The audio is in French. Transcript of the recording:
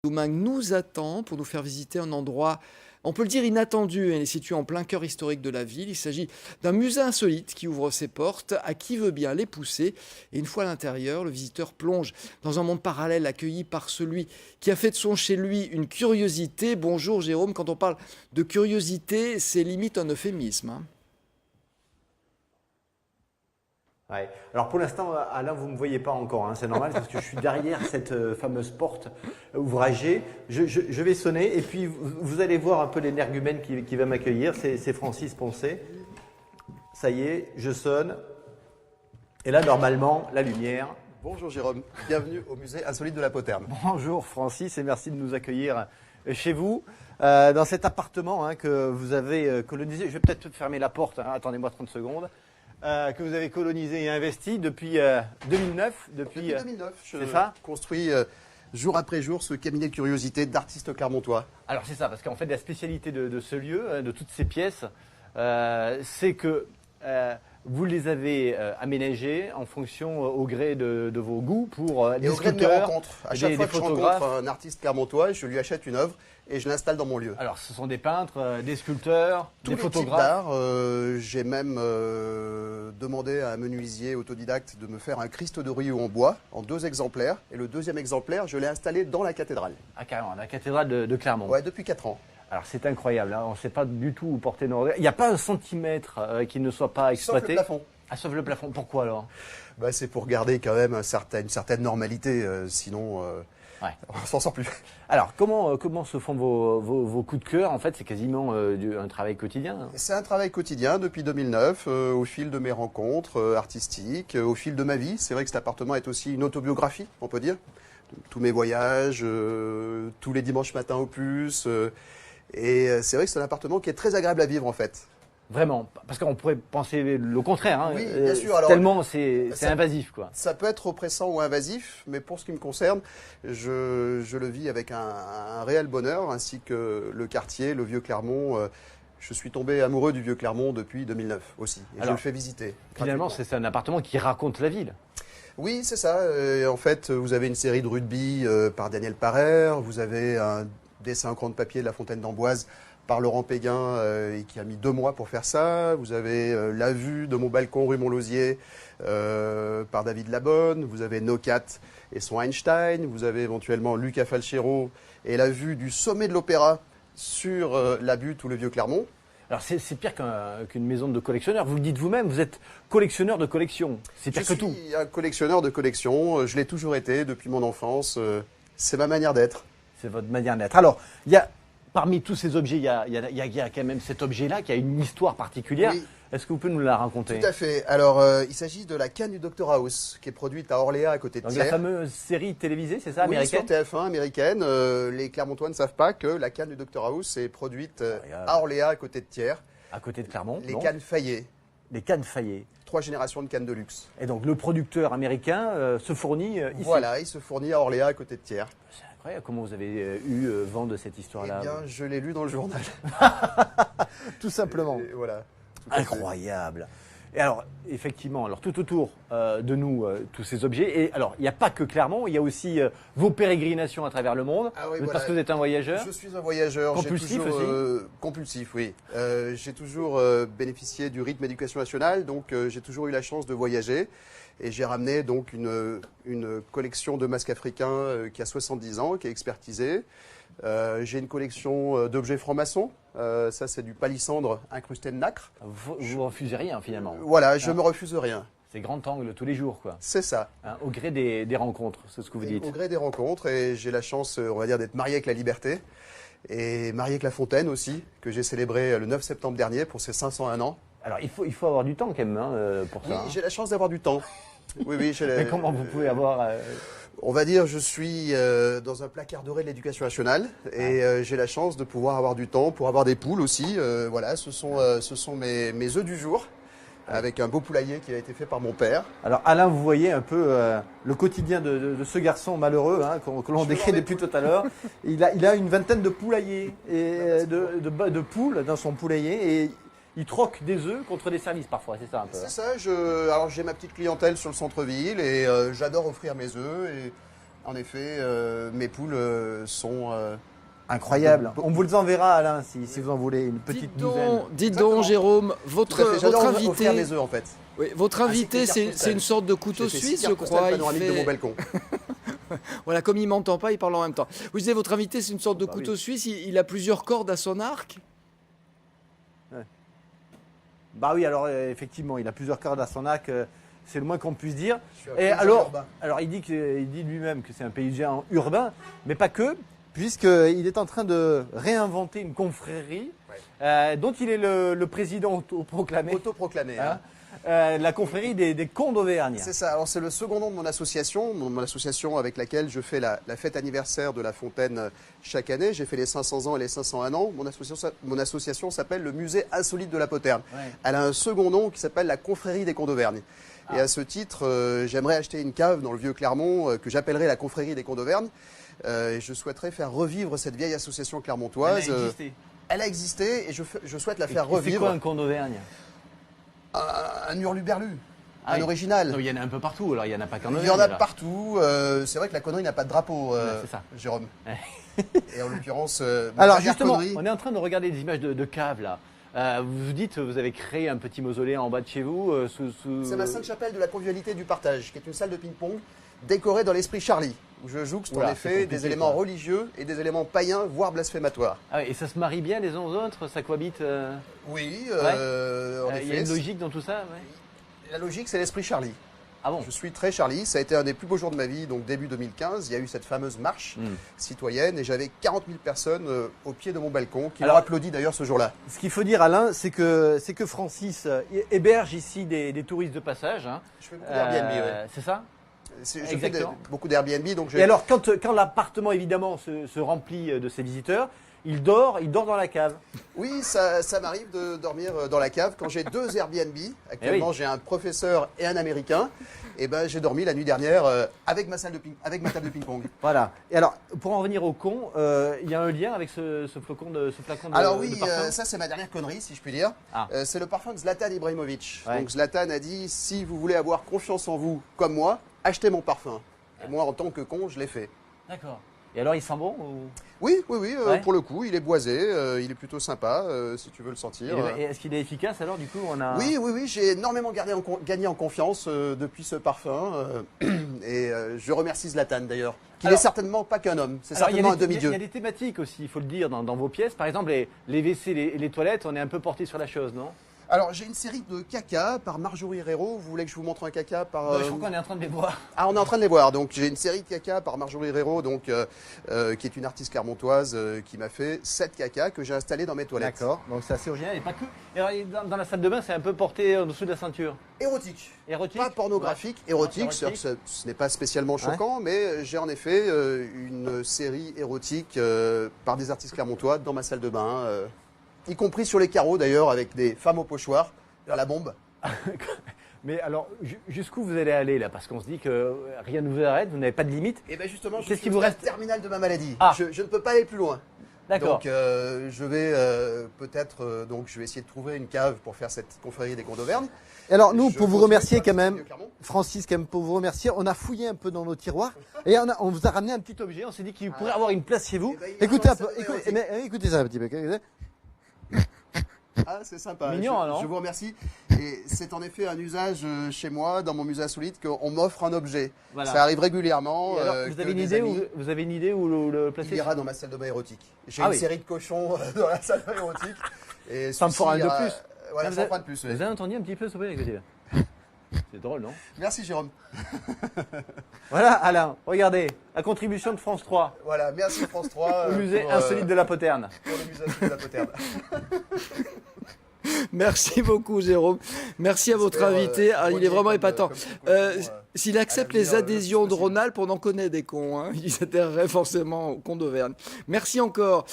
Domingue nous attend pour nous faire visiter un endroit, on peut le dire, inattendu. Il est situé en plein cœur historique de la ville. Il s'agit d'un musée insolite qui ouvre ses portes à qui veut bien les pousser. Et une fois à l'intérieur, le visiteur plonge dans un monde parallèle accueilli par celui qui a fait de son chez lui une curiosité. Bonjour Jérôme, quand on parle de curiosité, c'est limite un euphémisme, hein. Ouais. Alors pour l'instant, Alain, vous ne me voyez pas encore, hein, c'est normal parce que je suis derrière cette fameuse porte ouvragée. Je vais sonner et puis vous allez voir un peu l'énergumène qui va m'accueillir, c'est Francis Poncet. Ça y est, je sonne. Et là, normalement, la lumière. Bonjour Jérôme, bienvenue au musée insolite de la Poterne. Bonjour Francis et merci de nous accueillir chez vous, dans cet appartement que vous avez colonisé. Je vais peut-être fermer la porte, hein, attendez-moi 30 secondes. Que vous avez colonisé et investi depuis 2009. Depuis 2009, c'est ça, construis jour après jour ce cabinet de curiosité d'artistes clermontois. Alors c'est ça, parce qu'en fait la spécialité de ce lieu, de toutes ces pièces, c'est que vous les avez aménagées en fonction au gré de vos goûts pour et des au gré de mes sculpteurs, rencontres. À chaque fois que je rencontre un artiste clermontois, je lui achète une œuvre et je l'installe dans mon lieu. Alors ce sont des peintres, des sculpteurs, Tous des les photographes. types d'art, j'ai même demandé à un menuisier autodidacte de me faire un Christ de Rieux en bois en 2 exemplaires. Et le 2e exemplaire, je l'ai installé dans la cathédrale. Ah carrément, la cathédrale de Clermont. Ouais, depuis 4 ans. Alors c'est incroyable, hein, on ne sait pas du tout où porter nos regards. Il n'y a pas un centimètre qui ne soit pas exploité. Sauf le plafond. Ah, sauf le plafond. Pourquoi alors? Bah, c'est pour garder quand même une certaine normalité, sinon Ouais. on s'en sort plus. Alors comment se font vos coups de cœur? En fait, c'est quasiment un travail quotidien, hein. C'est un travail quotidien depuis 2009, au fil de mes rencontres artistiques, au fil de ma vie. C'est vrai que cet appartement est aussi une autobiographie, on peut dire. Tous mes voyages, tous les dimanches matins au plus. Et c'est vrai que c'est un appartement qui est très agréable à vivre en fait. Vraiment, parce qu'on pourrait penser le contraire, hein. Oui, bien sûr. Alors, tellement c'est ça- invasif, quoi. Ça peut être oppressant ou invasif, mais pour ce qui me concerne, je le vis avec un réel bonheur, ainsi que le quartier, le Vieux Clermont. Je suis tombé amoureux du Vieux Clermont depuis 2009 aussi, et je Alors, le fais visiter. Finalement, gratuitement. c'est un appartement qui raconte la ville. Oui, c'est ça. En fait, vous avez une série de rugby par Daniel Parrer, vous avez un dessin en cran de papier de La Fontaine d'Amboise par Laurent Péguin, et qui a mis 2 mois pour faire ça. Vous avez La Vue de mon balcon rue Montlosier par David Labonne. Vous avez Nocat et son Einstein. Vous avez éventuellement Luca Falchero et La Vue du sommet de l'Opéra sur la butte ou le Vieux Clermont. Alors c'est pire qu'une maison de collectionneur. Vous le dites vous-même, vous êtes collectionneur de collection. C'est pire Je que tout. suis un collectionneur de collections. Je l'ai toujours été depuis mon enfance. C'est ma manière d'être. C'est votre manière d'être. Alors, il y a parmi tous ces objets, il y a quand même cet objet-là qui a une histoire particulière. Oui. Est-ce que vous pouvez nous la raconter? Tout à fait. Alors, il s'agit de la canne du Dr House, qui est produite à Orléans, à côté de Donc la Thiers. fameuse série télévisée, c'est ça, Oui, américaine? sur TF1 américaine. Les Clermontois ne savent pas que la canne du Dr House est produite Regarde. à Orléans, à côté de Thiers. À côté de Clermont. Les non cannes Fayet. Les cannes Fayet. 3 générations de cannes de luxe. Et donc le producteur américain se fournit ici. Voilà, il se fournit à Orléans, à côté de Thiers. C'est incroyable. Comment vous avez eu vent de cette histoire-là? Eh bien, je l'ai lu dans le journal. Tout simplement. Et voilà. Tout à fait. Incroyable. Et alors, effectivement, alors tout autour de nous, tous ces objets. Et alors, il n'y a pas que Clermont, il y a aussi vos pérégrinations à travers le monde. Ah oui, Parce voilà. que vous êtes un voyageur. Je suis un voyageur. Compulsif J'ai toujours, aussi compulsif, oui. J'ai toujours bénéficié du rythme éducation nationale, donc j'ai toujours eu la chance de voyager. Et j'ai ramené donc une collection de masques africains qui a 70 ans, qui est expertisée. J'ai une collection d'objets francs-maçons. Ça, c'est du palissandre incrusté de nacre. Vous refusez rien, finalement. Voilà, je me refuse rien. C'est grand angle tous les jours, quoi. C'est ça. Hein, au gré des rencontres, c'est ce que vous Et dites. au gré des rencontres, et j'ai la chance, on va dire, d'être marié avec la liberté. Et marié avec la Fontaine aussi, que j'ai célébré le 9 septembre dernier pour ses 501 ans. Alors, il faut avoir du temps, quand même, pour ça. Oui, hein. j'ai la chance d'avoir du temps. Oui, oui. Mais comment vous pouvez avoir... On va dire, je suis dans un placard doré de l'éducation nationale et j'ai la chance de pouvoir avoir du temps pour avoir des poules aussi. Voilà, ce sont mes œufs du jour avec un beau poulailler qui a été fait par mon père. Alors, Alain, vous voyez un peu le quotidien de ce garçon malheureux que l'on décrit depuis tout à l'heure. Il a une vingtaine de poulaillers et de poules dans son poulailler et il troque des œufs contre des services parfois, c'est ça un peu. C'est ça, alors j'ai ma petite clientèle sur le centre-ville et j'adore offrir mes œufs et En effet, mes poules sont... Incroyable. On vous les enverra, Alain, si vous en voulez une petite douzaine. Dites Exactement. donc, Jérôme, Tout votre à fait, j'adore offrir invité, mes œufs en fait. oui, votre invité, Ainsi que les c'est cartes postales. une sorte de couteau J'ai fait 6 suisse, je cartes postales crois. Il panoramiques de mon fait... balcon. Voilà, comme il m'entend pas, il parle en même temps. Vous disiez, votre invité, c'est une sorte de Bah couteau suisse. Il a plusieurs cordes à son arc. Bah oui, alors effectivement, il a plusieurs cordes à son arc, c'est le moins qu'on puisse dire. Je suis un Et paysan alors, urbain. il dit lui-même que c'est un paysan urbain, mais pas que, puisqu'il est en train de réinventer une confrérie dont il est le président autoproclamé, Autoproclamé. hein, Hein. la confrérie des Contes d'Auvergne. C'est ça. Alors c'est le second nom de mon association avec laquelle je fais la fête anniversaire de la fontaine chaque année. J'ai fait les 500 ans et les 501 ans. Mon association s'appelle le Musée Insolite de la Poterne. Ouais. Elle a un second nom qui s'appelle la Confrérie des Contes d'Auvergne. Et à ce titre, j'aimerais acheter une cave dans le vieux Clermont que j'appellerai la Confrérie des Contes d'Auvergne. Et je souhaiterais faire revivre cette vieille association clermontoise. Elle a existé et je souhaite la faire C'est quoi revivre. un Conte d'Auvergne? Un hurluberlu, Ah un oui. original. Non, il y en a un peu partout, alors il n'y en a pas qu'en Il Auvergne. y en a là. partout. C'est vrai que la connerie n'a pas de drapeau, c'est ça. Jérôme. Ouais. Et en l'occurrence, ma Alors dernière justement, connerie- on est en train de regarder des images de caves là. Vous vous dites, vous avez créé un petit mausolée en bas de chez vous sous... c'est ma Sainte-Chapelle de la convivialité et du partage, qui est une salle de ping-pong décorée dans l'esprit Charlie, où je jouxte Oula, en c'est effet compliqué, des éléments quoi. religieux et des éléments païens, voire blasphématoires. Ah ouais, et ça se marie bien les uns aux autres, ça cohabite. Oui, Il en y a effet. une logique dans tout ça. Ouais. La logique, c'est l'esprit Charlie. Ah bon. Je suis très Charlie. Ça a été un des plus beaux jours de ma vie, donc début 2015. Il y a eu cette fameuse marche citoyenne et j'avais 40 000 personnes au pied de mon balcon qui Alors- m'ont applaudi d'ailleurs ce jour-là. Ce qu'il faut dire, Alain, c'est que Francis héberge ici des touristes de passage. Hein. Je fais beaucoup d'Airbnb, ouais. C'est ça. Je fais Exactement. beaucoup d'Airbnb, donc Et alors, quand l'appartement évidemment se remplit de ses visiteurs, il dort dans la cave. oui, ça m'arrive de dormir dans la cave. Quand j'ai 2 Airbnb, actuellement j'ai un professeur et un Américain, et ben j'ai dormi la nuit dernière avec ma table de ping-pong. Voilà. Et alors, pour en revenir au con, il y a un lien avec ce flacon de Alors de oui, parfum ça c'est ma dernière connerie, si je puis dire. Ah. C'est le parfum de Zlatan Ibrahimovic. Ouais. Donc Zlatan a dit, si vous voulez avoir confiance en vous, comme moi, achetez mon parfum. Et moi, en tant que con, je l'ai fait. D'accord. Et alors, il sent bon ou... Oui, Ouais. pour le coup, il est boisé, il est plutôt sympa, si tu veux le sentir. Et est-ce qu'il est efficace alors du coup on a... Oui, j'ai énormément gagné en confiance depuis ce parfum. Et je remercie Zlatan d'ailleurs, qui n'est Alors- certainement pas qu'un homme, c'est Alors, certainement un il y a demi-dieu. des thématiques aussi, il faut le dire, dans vos pièces. Par exemple, les WC et les toilettes, on est un peu porté sur la chose, non? Alors j'ai une série de caca par Marjorie Herrero. Vous voulez que je vous montre un caca par... Je crois qu'on est en train de les voir. Ah, on est en train de les voir. Donc j'ai une série de caca par Marjorie Herrero, donc qui est une artiste clermontoise qui m'a fait 7 caca que j'ai installés dans mes toilettes. Donc c'est assez original et pas que. Et alors, dans la salle de bain, c'est un peu porté en dessous de la ceinture. Érotique. Érotique. Pas pornographique, érotique. Érotique. C'est-à-dire que ce n'est pas spécialement choquant, mais j'ai en effet une série érotique par des artistes clermontois dans ma salle de bain, y compris sur les carreaux d'ailleurs, avec des femmes au pochoir, vers la bombe. Mais alors, jusqu'où vous allez aller là? Parce qu'on se dit que rien ne vous arrête, vous n'avez pas de limite. Et bien justement, je Qu'est-ce suis qui au vous stade reste terminal de ma maladie. Ah. Je ne peux pas aller plus loin. D'accord. Donc je vais peut-être donc je vais essayer de trouver une cave pour faire cette confrérie des Contes d'Auvergne. Et alors, nous, Je pour vous continue remercier par quand le même, studio Clermont. Francis, quand même, pour vous remercier, on a fouillé un peu dans nos tiroirs et on vous a ramené un petit objet. On s'est dit qu'il pourrait avoir une place chez vous. Eh ben, il est Écoutez dans un peu, la salle de bain écoutez ça un petit peu. Ah, c'est sympa. Mignon, alors. Je vous remercie. Et c'est en effet un usage chez moi, dans mon musée insolite, qu'on m'offre un objet. Voilà. Ça arrive régulièrement. Et alors, que vous avez une des idée amis- vous avez une idée où le placer? Il ira dans ma salle de bain érotique. J'ai Ah une oui. série de cochons dans la salle de bain érotique. Et Ça me celui-ci fera un de ira- plus. Voilà, Vous ça avez- me fera de plus. Vous ouais. avez entendu un petit peu ce bruit, écoutez là. C'est drôle, non? Merci Jérôme. Voilà, Alain, regardez, la contribution de France 3 Voilà, merci France 3. au musée pour, insolite de la Poterne. pour le musée insolite de la Poterne. Merci beaucoup, Jérôme. Merci à votre invité. Ah, il est vraiment épatant. S'il accepte les adhésions de Rhône-Alpes, on en connaît des cons. Hein. Ils adhéreraient forcément au Contes d'Auvergne. Merci encore.